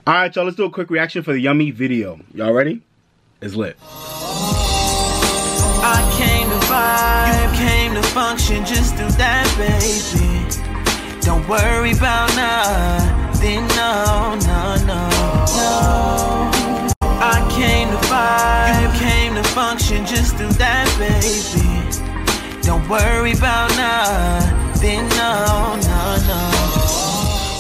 Alright, y'all, let's do a quick reaction for the Yummy video. Y'all ready? It's lit. I came to vibe, you came to function, just do that, baby. Don't worry about nothing, no. I came to vibe, you came to function, just do that, baby. Don't worry about nothing, no.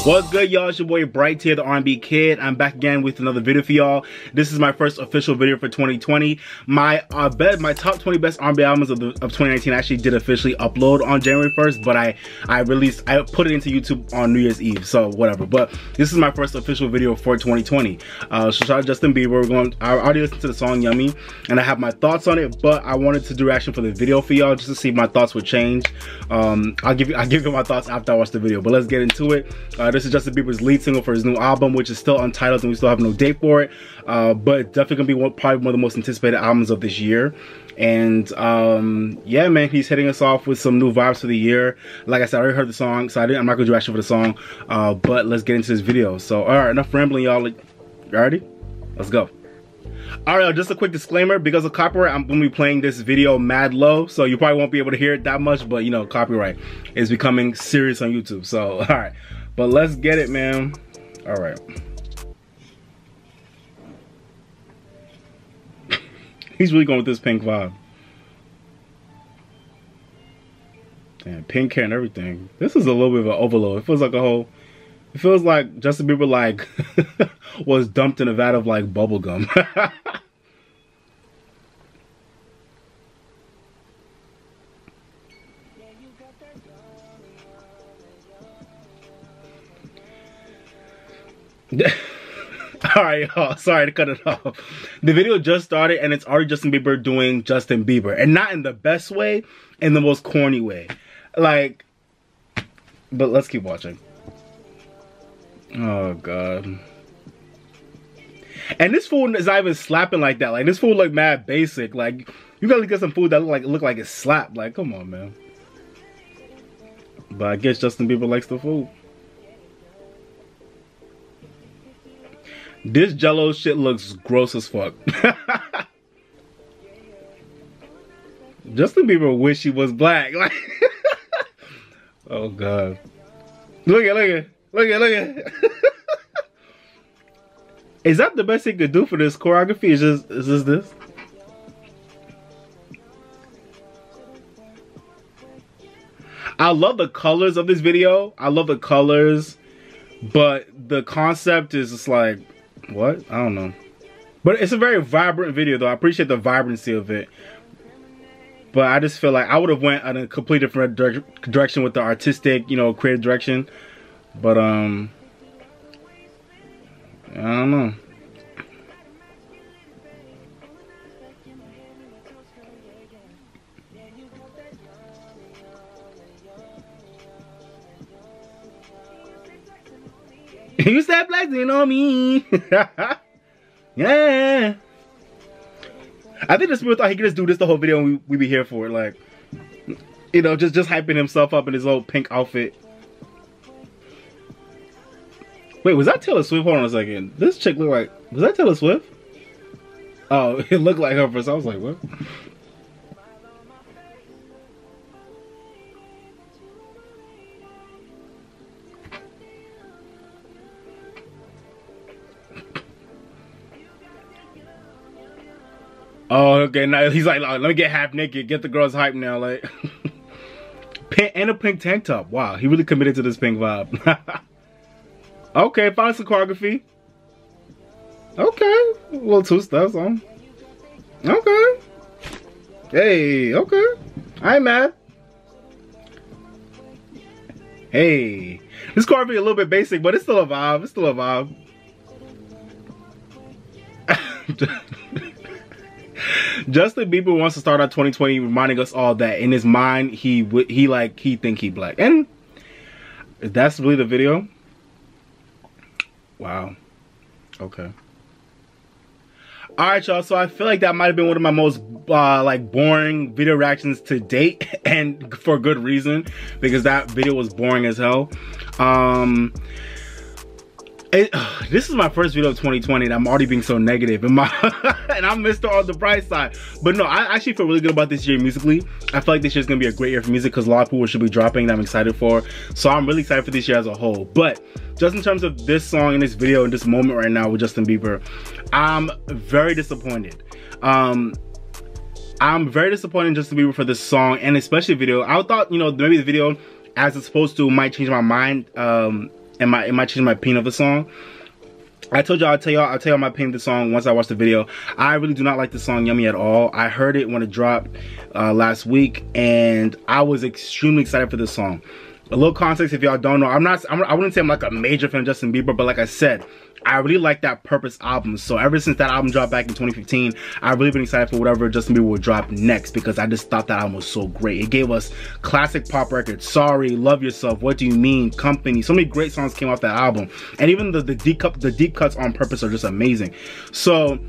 What's good, y'all? It's your boy Bright here, the R&B Kid. I'm back again with another video for y'all. This is my first official video for 2020. My top 20 best R&B albums of 2019 actually did officially upload on January 1st, but I put it into YouTube on New Year's Eve, so whatever. But this is my first official video for 2020. So shout out Justin Bieber. I already listened to the song Yummy, and I have my thoughts on it, but I wanted to do reaction for the video for y'all just to see if my thoughts would change. I'll give you my thoughts after I watch the video, but let's get into it. This is Justin Bieber's lead single for his new album, which is still untitled and we still have no date for it. But definitely gonna be probably one of the most anticipated albums of this year. And yeah, man, he's hitting us off with some new vibes for the year. Like I said, I already heard the song, so I'm not gonna do action for the song. But let's get into this video. So, all right, enough rambling, y'all. You ready? Let's go. Alright, just a quick disclaimer, because of copyright, I'm going to be playing this video mad low, so you probably won't be able to hear it that much, but you know, copyright is becoming serious on YouTube, so alright. But let's get it, man. Alright. He's really going with this pink vibe. Damn, pink hair and everything. This is a little bit of an overload. It feels like it feels like Justin Bieber like was dumped in a vat of like bubble gum. Alright, y'all, sorry to cut it off. The video just started and it's already Justin Bieber doing Justin Bieber, and not in the best way, in the most corny way. Like, but let's keep watching. Oh god. And this food is not even slapping like that. Like, this food look mad basic. Like, you gotta get some food that look like it's slapped. Like, come on, man. But I guess Justin Bieber likes the food. This Jello shit looks gross as fuck. Justin Bieber wish he was black. Like, oh god. Look at. Is that the best he could do for this choreography? Is this? I love the colors of this video. I love the colors, but the concept is just like, what? I don't know. But it's a very vibrant video though. I appreciate the vibrancy of it. But I just feel like I would have went in a completely different direction with the artistic, you know, creative direction. But I don't know. You said flexing on me. Yeah. I think the spirit thought he could just do this the whole video and we'd be here for it. Like, you know, just hyping himself up in his old pink outfit. Wait, was that Taylor Swift? Hold on a second. This chick looked like... Was that Taylor Swift? Oh, it looked like her first. I was like, what? Oh, okay. Now he's like, let me get half naked. Get the girls hyped now. Like, and a pink tank top. Wow, he really committed to this pink vibe. Okay, find some choreography. Okay, a little two steps on. Okay. Hey, okay. I ain't mad. Hey, this choreography a little bit basic, but it's still a vibe. It's still a vibe. Justin Bieber wants to start out 2020 reminding us all that in his mind he think he black, and that's really the video. Wow. Okay. Alright, y'all, so I feel like that might have been one of my most like boring video reactions to date, and for good reason, because that video was boring as hell. This is my first video of 2020 and I'm already being so negative and I'm Mr. on the bright side. But no, I actually feel really good about this year musically. I feel like this year's gonna be a great year for music because a lot of people should be dropping that I'm excited for. So I'm really excited for this year as a whole. But just in terms of this song and this video and this moment right now with Justin Bieber, I'm very disappointed. I'm very disappointed in Justin Bieber for this song and especially the video. I thought, you know, maybe the video as it's supposed to might change my mind. It might change my opinion of the song. I told y'all, I'll tell y'all my opinion of the song once I watch the video. I really do not like the song Yummy at all. I heard it when it dropped last week and I was extremely excited for this song. A little context if y'all don't know, I wouldn't say I'm like a major fan of Justin Bieber, but like I said, I really like that Purpose album. So ever since that album dropped back in 2015, I've really been excited for whatever Justin Bieber would drop next because I just thought that album was so great. It gave us classic pop records, Sorry, Love Yourself, What Do You Mean, Company. So many great songs came off that album. And even the deep cuts on Purpose are just amazing. So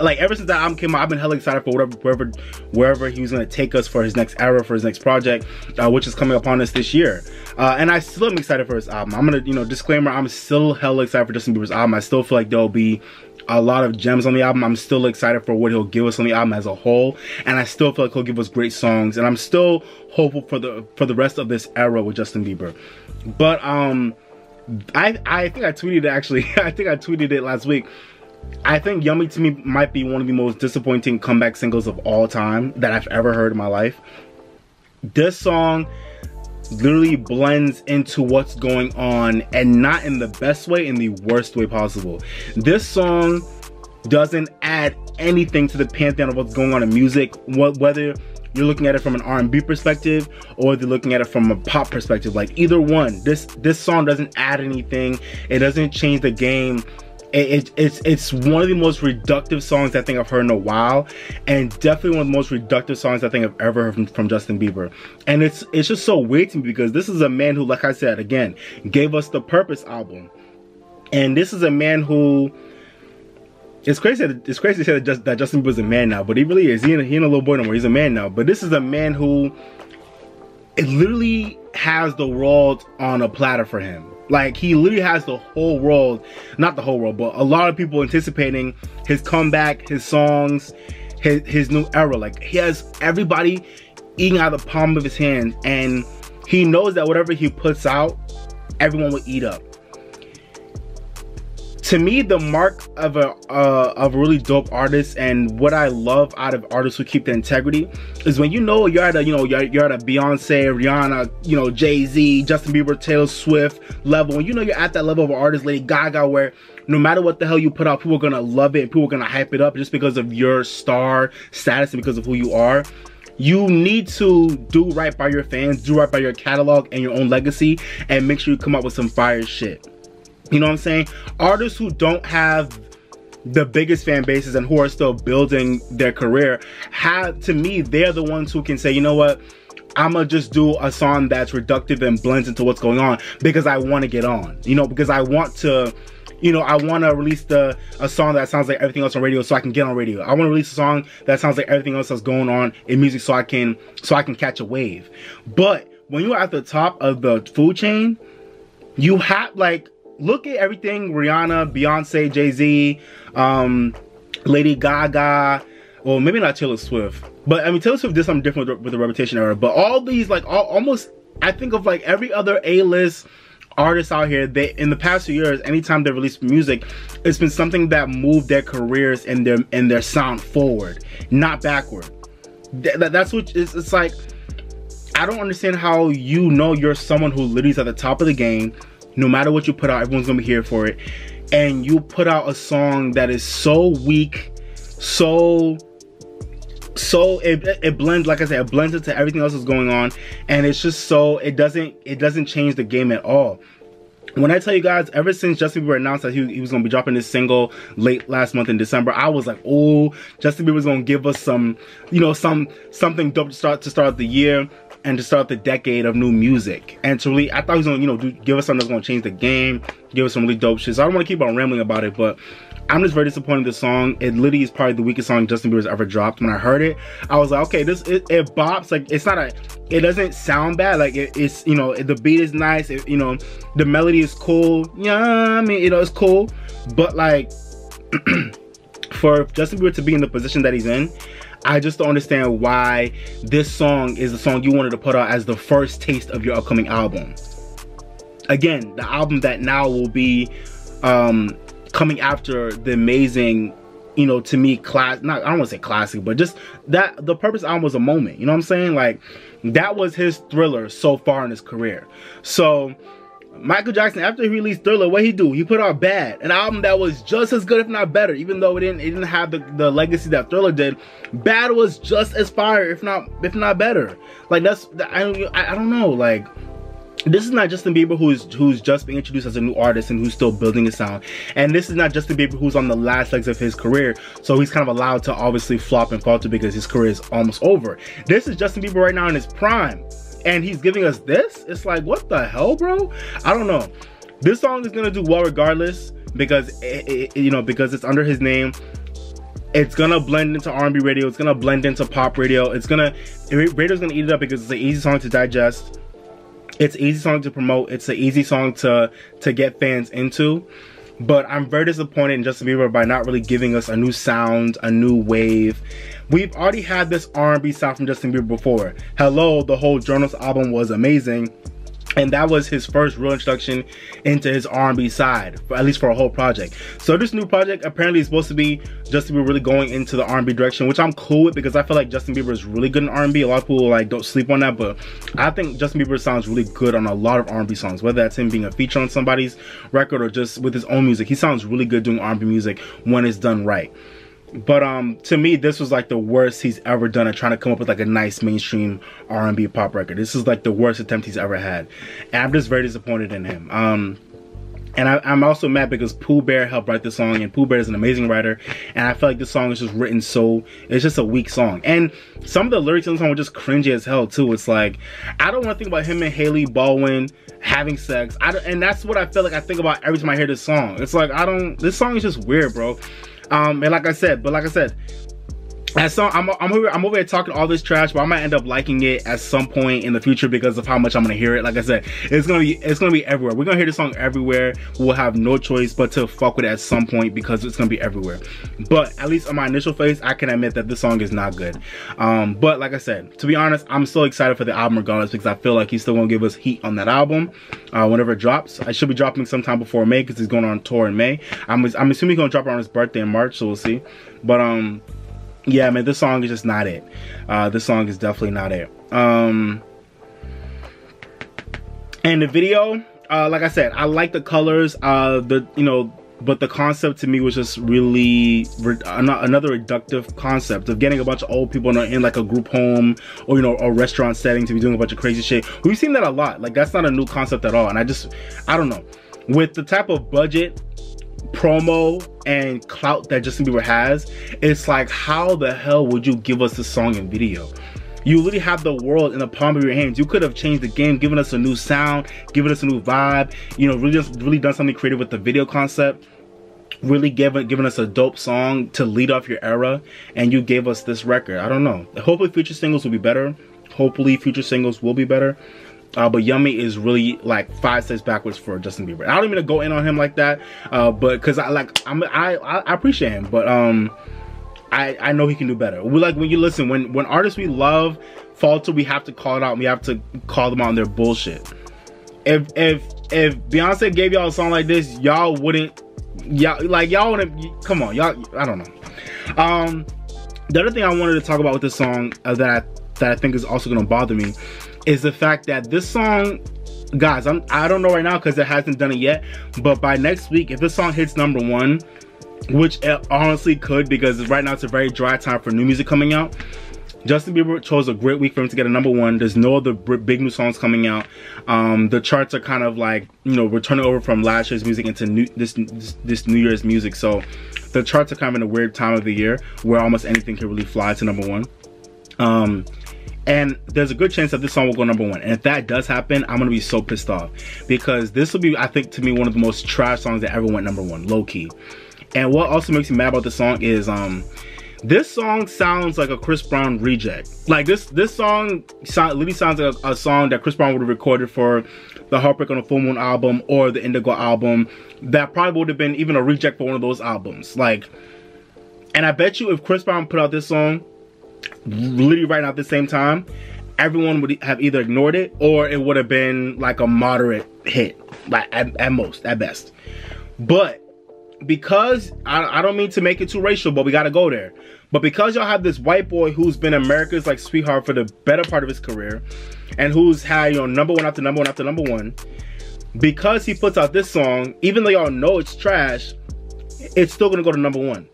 like ever since that album came out, I've been hella excited for wherever he was gonna take us for his next era, for his next project, which is coming upon us this year. And I still am excited for his album. I'm gonna, you know, disclaimer, I'm still hella excited for Justin Bieber's album. I still feel like there'll be a lot of gems on the album. I'm still excited for what he'll give us on the album as a whole, and I still feel like he'll give us great songs. And I'm still hopeful for the rest of this era with Justin Bieber. But I think I tweeted it actually. I think I tweeted it last week. I think Yummy to me might be one of the most disappointing comeback singles of all time that I've ever heard in my life. This song literally blends into what's going on, and not in the best way, in the worst way possible. This song doesn't add anything to the pantheon of what's going on in music, whether you're looking at it from an R&B perspective or you're looking at it from a pop perspective. Like either one, this song doesn't add anything. It doesn't change the game. It's one of the most reductive songs I think I've heard in a while, and definitely one of the most reductive songs I think I've ever heard from Justin Bieber. And it's just so weird to me because this is a man who, like I said again, gave us the Purpose album, and this is a man who, it's crazy to say that Justin Bieber's a man now, but he really is. He ain't a little boy no more. He's a man now. But this is a man who, it literally has the world on a platter for him. Like, he literally has the whole world, not the whole world, but a lot of people anticipating his comeback, his songs, his new era. Like, he has everybody eating out of the palm of his hand, and he knows that whatever he puts out, everyone will eat up. To me, the mark of a really dope artist, and what I love out of artists who keep their integrity, is when you know you're at a you're at a Beyonce, Rihanna, Jay-Z, Justin Bieber, Taylor Swift level. When you know you're at that level of an artist, Lady Gaga, where no matter what the hell you put out, people are gonna love it and people are gonna hype it up just because of your star status and because of who you are. You need to do right by your fans, do right by your catalog and your own legacy, and make sure you come up with some fire shit. You know what I'm saying? Artists who don't have the biggest fan bases and who are still building their career, to me, they're the ones who can say, you know what, I'm gonna just do a song that's reductive and blends into what's going on because I want to get on. Because I want to, I want to release a song that sounds like everything else on radio so I can get on radio. I want to release a song that sounds like everything else that's going on in music so I can catch a wave. But when you're at the top of the food chain, you have, like, look at everything Rihanna, Beyonce, Jay-Z, Lady Gaga, well, maybe not Taylor Swift, but I mean, Taylor Swift did something different with the Reputation era, but all these, like, almost, I think of like every other A-list artists out here, in the past few years, anytime they released music, it's been something that moved their careers and their sound forward, not backward. That's what it's like. I don't understand how you're someone who literally is at the top of the game. No matter what you put out, everyone's gonna be here for it. And you put out a song that is so weak, it blends, like I said, it blends into everything else that's going on, and it's just so, it doesn't change the game at all. When I tell you guys, ever since Justin Bieber announced that he was gonna be dropping this single late last month in December, I was like, oh, Justin Bieber's gonna give us some, something dope to start the year and to start the decade of new music. And to really, I thought he was gonna, give us something that's gonna change the game, give us some really dope shit. So I don't want to keep on rambling about it, but I'm just very disappointed in this song. It literally is probably the weakest song Justin Bieber's ever dropped. When I heard it, I was like, okay, it bops. Like, it doesn't sound bad. Like, it's, the beat is nice. The melody is cool. Yeah, I mean, you know, it's cool. But like, for Justin Bieber to be in the position that he's in, I just don't understand why this song is the song you wanted to put out as the first taste of your upcoming album. Again, the album that now will be coming after the amazing, you know, to me, I don't want to say classic, but just that the Purpose album was a moment. You know what I'm saying? Like, that was his Thriller so far in his career. So Michael Jackson, after he released Thriller, what he do? He put out Bad, an album that was just as good, if not better. Even though it didn't have the legacy that Thriller did, Bad was just as fire, if not better. Like, that's, I don't know, like, this is not Justin Bieber who's just being introduced as a new artist and who's still building his sound. And this is not Justin Bieber who's on the last legs of his career, so he's kind of allowed to obviously flop and falter because his career is almost over. This is Justin Bieber right now in his prime, and he's giving us this? It's like, what the hell, bro? I don't know. This song is gonna do well regardless because you know, because it's under his name. It's gonna blend into R&B radio. It's gonna blend into pop radio. Radio's gonna eat it up because it's an easy song to digest. It's an easy song to promote. It's an easy song to get fans into. But I'm very disappointed in Justin Bieber by not really giving us a new sound, a new wave. We've already had this R&B sound from Justin Bieber before. Hello, the whole Journals album was amazing. And that was his first real introduction into his R&B side, at least for a whole project. So this new project apparently is supposed to be Justin Bieber really going into the R&B direction, which I'm cool with because I feel like Justin Bieber is really good in R&B. A lot of people like don't sleep on that, but I think Justin Bieber sounds really good on a lot of R&B songs, whether that's him being a feature on somebody's record or just with his own music. He sounds really good doing R&B music when it's done right. But to me, this was like the worst he's ever done at trying to come up with like a nice mainstream R&B pop record. This is like the worst attempt he's ever had, and I'm just very disappointed in him. And I'm also mad because Pooh Bear helped write this song, and Pooh Bear is an amazing writer, and I feel like this song is just written so, it's just a weak song. And some of the lyrics in the song were just cringy as hell too. It's like, I don't want to think about him and Haley Baldwin having sex. And that's what I feel like I think about every time I hear this song. It's like, this song is just weird, bro. And like I said, that song, I'm over here talking all this trash, but I might end up liking it at some point in the future because of how much I'm gonna hear it. Like I said, it's gonna be everywhere. We're gonna hear this song everywhere. We'll have no choice but to fuck with it at some point because it's gonna be everywhere. But at least on my initial phase, I can admit that this song is not good. But like I said, to be honest, I'm so excited for the album regardless because I feel like he's still gonna give us heat on that album whenever it drops. I should be dropping sometime before May because he's going on tour in May. I'm assuming he's gonna drop it on his birthday in March, so we'll see. But yeah, man, this song is just not it. This song is definitely not it. And the video, like I said, I like the colors, but the concept to me was just really another reductive concept of getting a bunch of old people in like a group home or, you know, a restaurant setting to be doing a bunch of crazy shit. We've seen that a lot. Like, that's not a new concept at all. And I don't know. With the type of budget, promo, and clout that Justin Bieber has, it's like, how the hell would you give us a song and video? You literally have the world in the palm of your hands. You could have changed the game, given us a new sound, given us a new vibe, you know, really done something creative with the video concept, really given us a dope song to lead off your era, and you gave us this record. I don't know. Hopefully future singles will be better. But Yummy is really like 5 steps backwards for Justin Bieber. I don't even go in on him like that, but because I appreciate him, but I know he can do better. When you listen, when artists we love falter, we have to call it out. And we have to call them out on their bullshit. If Beyonce gave y'all a song like this, y'all wouldn't. Y'all wouldn't. Come on, y'all. I don't know. The other thing I wanted to talk about with this song that I think is also gonna bother me is the fact that this song, guys, I don't know right now because it hasn't done it yet, but by next week, if this song hits #1, which it honestly could, because right now it's a very dry time for new music coming out, Justin Bieber chose a great week for him to get a #1. There's no other big new songs coming out. The charts are kind of like, you know, we're turning over from last year's music into this New Year's music, so the charts are kind of in a weird time of the year where almost anything can really fly to #1. And there's a good chance that this song will go #1. And if that does happen, I'm gonna be so pissed off because this will be, I think, to me, one of the most trash songs that ever went #1, low key. And what also makes me mad about this song is This song sounds like a Chris Brown reject. Like this song literally sounds like a song that Chris Brown would have recorded for the Heartbreak on the Full Moon album or the Indigo album. That probably would have been even a reject for one of those albums. Like, and I bet you if Chris Brown put out this song literally right now at the same time, everyone would have either ignored it or it would have been like a moderate hit, like at most, at best. But because I don't mean to make it too racial, but we gotta go there. But because y'all have this white boy who's been America's like sweetheart for the better part of his career, and who's had, you know, number one after number one after number one, because he puts out this song, even though y'all know it's trash, it's still gonna go to number one.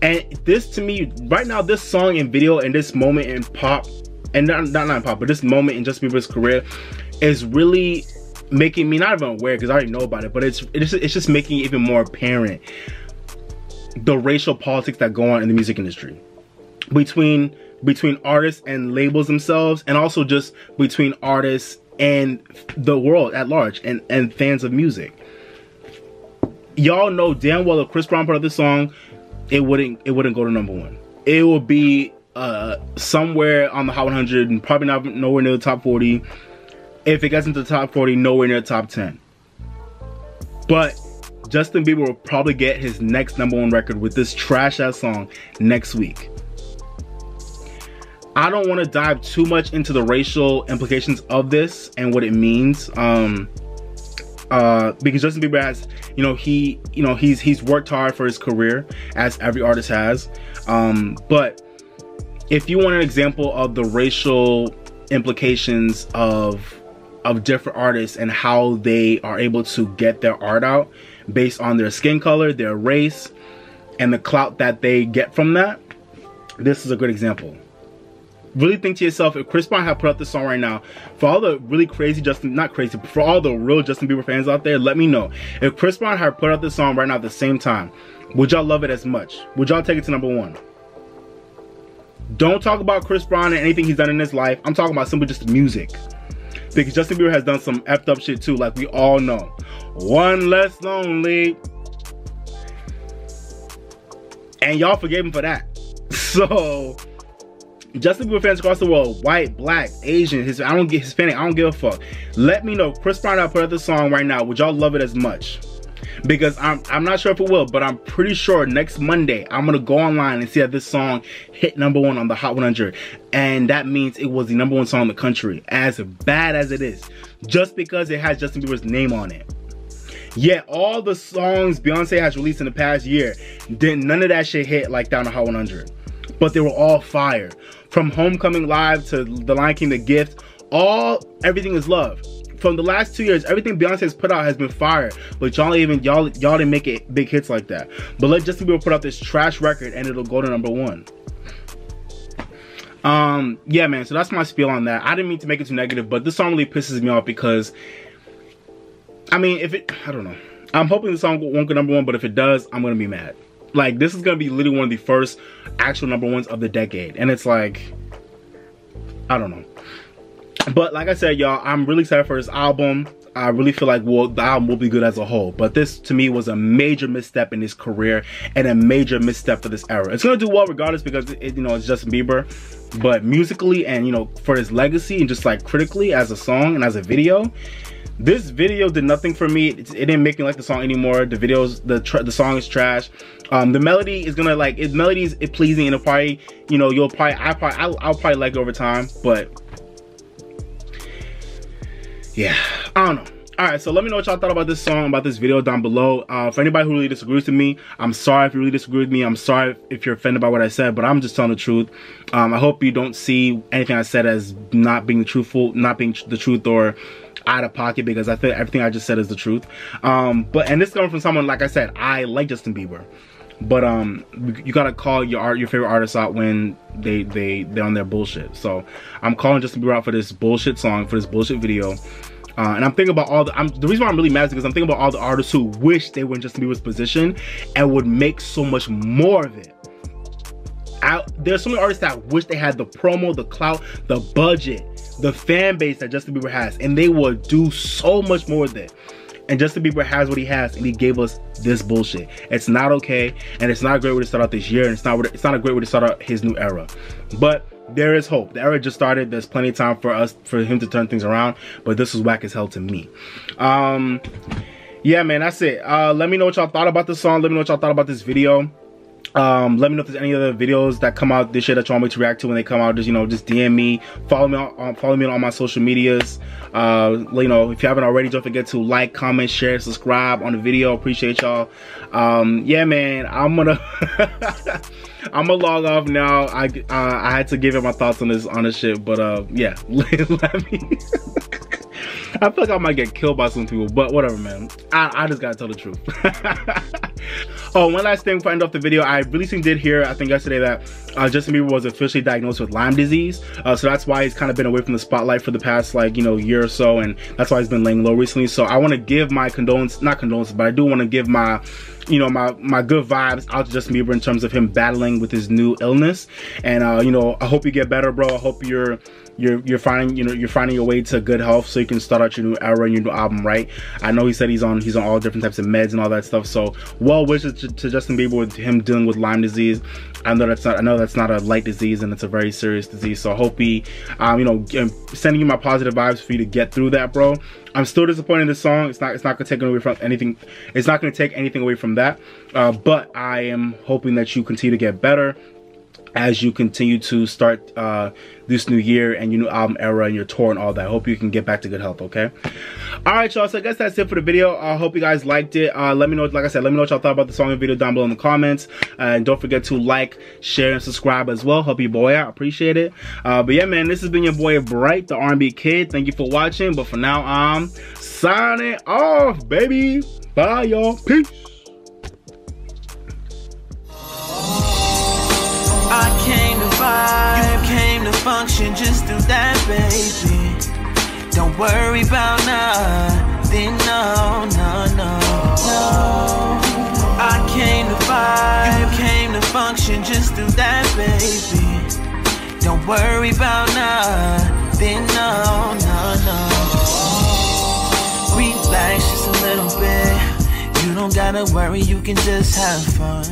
And this, to me, right now, this song and video and this moment in pop, and not in pop, but this moment in Justin Bieber's career is really making me not even aware, because I already know about it, but it's just making it even more apparent the racial politics that go on in the music industry between artists and labels themselves, and also just between artists and the world at large and fans of music. Y'all know damn well if Chris Brown put out this song, it wouldn't go to number one. It will be somewhere on the Hot 100 and probably nowhere near the top 40. If it gets into the top 40, nowhere near the top 10. But Justin Bieber will probably get his next number one record with this trash ass song next week. I don't want to dive too much into the racial implications of this and what it means, because Justin Bieber has, he's worked hard for his career, as every artist has. But if you want an example of the racial implications of different artists and how they are able to get their art out based on their skin color, their race, and the clout that they get from that, this is a good example. Really think to yourself, if Chris Brown had put out this song right now, for all the really crazy not crazy, but for all the real Justin Bieber fans out there, let me know. If Chris Brown had put out this song right now at the same time, would y'all love it as much? Would y'all take it to number one? Don't talk about Chris Brown and anything he's done in his life. I'm talking about simply just the music. Because Justin Bieber has done some effed up shit too, like we all know. One Less Lonely. And y'all forgave him for that. So, Justin Bieber fans across the world, white, black, Asian, Hispanic, I don't give a fuck. Let me know, Chris Brown put out this song right now, would y'all love it as much? Because I'm not sure if it will, but I'm pretty sure next Monday I'm gonna go online and see that this song hit number one on the Hot 100, and that means it was the number one song in the country, as bad as it is, just because it has Justin Bieber's name on it. Yet all the songs Beyonce has released in the past year, none of that shit hit like that on the Hot 100, but they were all fire. From Homecoming Live to The Lion King, The Gift, everything is love. From the last 2 years, everything Beyonce has put out has been fire, but y'all didn't make it big hits like that. But let Justin Bieber put out this trash record and it'll go to number one. Yeah, man, so that's my spiel on that. I didn't mean to make it too negative, but this song really pisses me off because, I mean, I don't know. I'm hoping the song won't go number one, but if it does, I'm gonna be mad. Like, this is gonna be literally one of the first actual number ones of the decade, and it's like, I don't know. But like I said, y'all, I'm really excited for this album. I really feel like the album will be good as a whole. But this, to me, was a major misstep in his career and a major misstep for this era. It's going to do well regardless because, it's Justin Bieber. But musically and, for his legacy and just like critically as a song and as a video, this video did nothing for me. It didn't make me like the song anymore. The song is trash. The melody is gonna melody is pleasing and it'll probably, I'll probably like it over time, but yeah, I don't know. Alright, so let me know what y'all thought about this song, about this video down below. For anybody who really disagrees with me, I'm sorry if you really disagree with me. I'm sorry if you're offended by what I said, but I'm just telling the truth. I hope you don't see anything I said as not being truthful, not being the truth, or out of pocket, because I think everything I just said is the truth. And this coming from someone, like I said, I like Justin Bieber. But you gotta call your favorite artists out when they're on their bullshit. So I'm calling Justin Bieber out for this bullshit song, for this bullshit video. And I'm thinking about the reason why I'm really mad is because I'm thinking about all the artists who wish they were in Justin Bieber's position and would make so much more of it. There's so many artists that wish they had the promo, the clout, the budget, the fan base that Justin Bieber has, and they would do so much more with it. And Justin Bieber has what he has, and he gave us this bullshit. It's not okay, and it's not a great way to start out this year, and it's not a great way to start out his new era. But there is hope. The era just started. There's plenty of time for him to turn things around, but this was whack as hell to me. Yeah, man, that's it. Let me know what y'all thought about this song. Let me know what y'all thought about this video. Let me know if there's any other videos that come out this year that you want me to react to when they come out. Just, you know, just DM me, follow me on all my social medias. You know, if you haven't already, don't forget to like, comment, share, subscribe on the video. Appreciate y'all. Yeah, man, I'm gonna I'm gonna log off now. I had to give it my thoughts on this shit, but yeah, let me. I feel like I might get killed by some people, but whatever, man. I just gotta tell the truth. Oh, one last thing before I end off the video. I recently did hear, I think yesterday, that Justin Bieber was officially diagnosed with Lyme disease. So that's why he's kind of been away from the spotlight for the past, like, you know, year or so, and that's why he's been laying low recently. So I want to give my not condolences, but I do want to give my, you know, my good vibes out to Justin Bieber in terms of him battling with his new illness. And you know, I hope you get better, bro. I hope you're finding your way to good health so you can start out your new era and your new album right. I know he said he's on all different types of meds and all that stuff. So well wishes to Justin Bieber with him dealing with Lyme disease. I know that's not a light disease, and it's a very serious disease. So I hope he, you know, sending you my positive vibes for you to get through that, bro. I'm still disappointed in this song. It's not gonna take away from anything. It's not gonna take anything away from that. But I am hoping that you continue to get better as you continue to start this new year and your new album era and your tour and all that. I hope you can get back to good health, okay? Alright, y'all, so I guess that's it for the video. I hope you guys liked it. Let me know, like I said, let me know what y'all thought about the song and video down below in the comments. And don't forget to like, share, and subscribe as well. Help your boy out. Appreciate it. But yeah, man, this has been your boy Bright, the R&B Kid. Thank you for watching. But for now, I'm signing off, baby. Bye, y'all. Peace. I came to vibe, you came to function, just do that, baby. Don't worry about nothing, no, no, no, no. I came to vibe, you came to function, just do that, baby. Don't worry about nothing, no, no, no. Relax just a little bit. You don't gotta worry, you can just have fun.